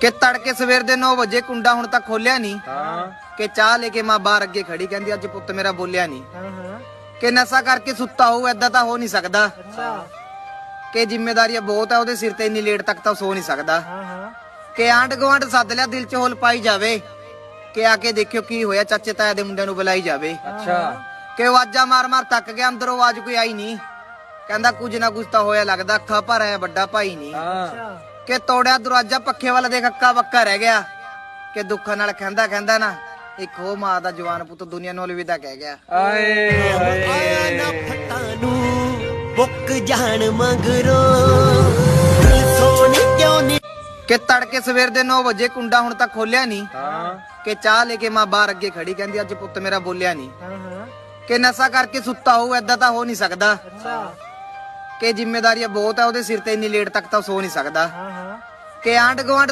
ਕਿ ਤੜਕੇ ਸਵੇਰ ਦੇ 9 ਵਜੇ ਕੁੰਡਾ ਹੁਣ ਤੱਕ ਖੋਲਿਆ ਨਹੀਂ। ਕਿ ਚਾਹ ਲੈ ਕੇ ਮਾਂ ਬਾਹਰ ਅੱਗੇ ਖੜੀ ਕਹਿੰਦੀ ਅੱਜ ਪੁੱਤ ਮੇਰਾ ਬੋਲਿਆ ਨਹੀਂ। ਕਿ ਨਸ਼ਾ ਕਰਕੇ ਸੁੱਤਾ ਹੋਊ, ਏਦਾਂ ਤਾਂ ਹੋ ਨਹੀਂ ਸਕਦਾ। ਕਿ ਜ਼ਿੰਮੇਵਾਰੀਆਂ ਬਹੁਤ ਆ ਉਹਦੇ ਸਿਰ ਤੇ, ਇੰਨੀ ਲੇਟ ਤੱਕ ਤਾਂ ਸੋ ਨਹੀਂ ਸਕਦਾ। ਕਿ ਆਂਢ ਗੁਆਂਢ ਸੱਦ ਲਿਆ, ਦਿਲ 'ਚ ਹੋਲ ਪਾਈ ਜਾਵੇ ਕਿ ਆ ਕੇ ਦੇਖਿਓ ਕੀ ਹੋਇਆ, ਚਾਚੇ ਤਾਇਆ ਦੇ ਮੁੰਡਿਆਂ ਨੂੰ ਬੁਲਾਈ ਜਾਵੇ। ਕਿ ਆਵਾਜ਼ਾਂ ਮਾਰ ਮਾਰ ਥੱਕ ਗਿਆ, ਅੰਦਰੋਂ ਆਵਾਜ਼ ਕੋਈ ਆਈ ਨਹੀਂ। ਕਹਿੰਦਾ ਕੁਝ ਨਾ ਕੁਝ ਤਾਂ ਹੋਇਆ ਲੱਗਦਾ, ਅੱਖਾਂ ਭਰ ਆਇਆ ਵੱਡਾ ਭਾਈ ਨਹੀਂ। ਕਿ ਤੋੜਿਆ ਦਰਵਾਜ਼ਾ, ਪੱਖੇ ਵੱਲ ਦੇਖ ਅੱਕਾ ਬੱਕਾ ਰਹਿ ਗਿਆ। ਕਿ ਦੁੱਖਾਂ ਨਾਲ ਕਹਿੰਦਾ ਨਾ ਇੱਕ ਹੋ ਮਾਂ ਦਾ ਜਵਾਨ ਪੁੱਤ ਦੁਨੀਆ ਨੂੰ ਅਲਵਿਦਾ ਕਹਿ ਗਿਆ। ਆਇਆ ਨਾ ਫਟਾਂ ਨੂੰ ਬੁੱਕ ਜਾਣ ਮਗਰੋਂ ਸੋਣੀ ਕਿਉਂ ਨਹੀਂ। ਕਿ ਤੜਕੇ ਸਵੇਰ ਦੇ 9 ਵਜੇ ਕੁੰਡਾ ਹੁਣ ਤੱਕ ਖੋਲਿਆ ਨਹੀਂ। ਕਿ ਚਾਹ ਲੈ ਕੇ ਮਾਂ ਬਾਹਰ ਅੱਗੇ ਖੜੀ ਕਹਿੰਦੀ ਅੱਜ ਪੁੱਤ ਮੇਰਾ ਬੋਲਿਆ ਨਹੀਂ। ਕਿ ਨਸ਼ਾ ਕਰਕੇ ਸੁੱਤਾ ਹੋਊ, ਏਦਾਂ ਤਾਂ ਹੋ ਨਹੀਂ ਸਕਦਾ। ਕਿ ਜ਼ਿੰਮੇਵਾਰੀਆਂ ਬਹੁਤ ਆ ਉਹਦੇ ਸਿਰ ਤੇ, ਇੰਨੀ ਲੇਟ ਤੱਕ ਤਾਂ ਸੋ ਨਹੀਂ ਸਕਦਾ। ਕਿ ਆਂਢ ਗੁਆਂਢ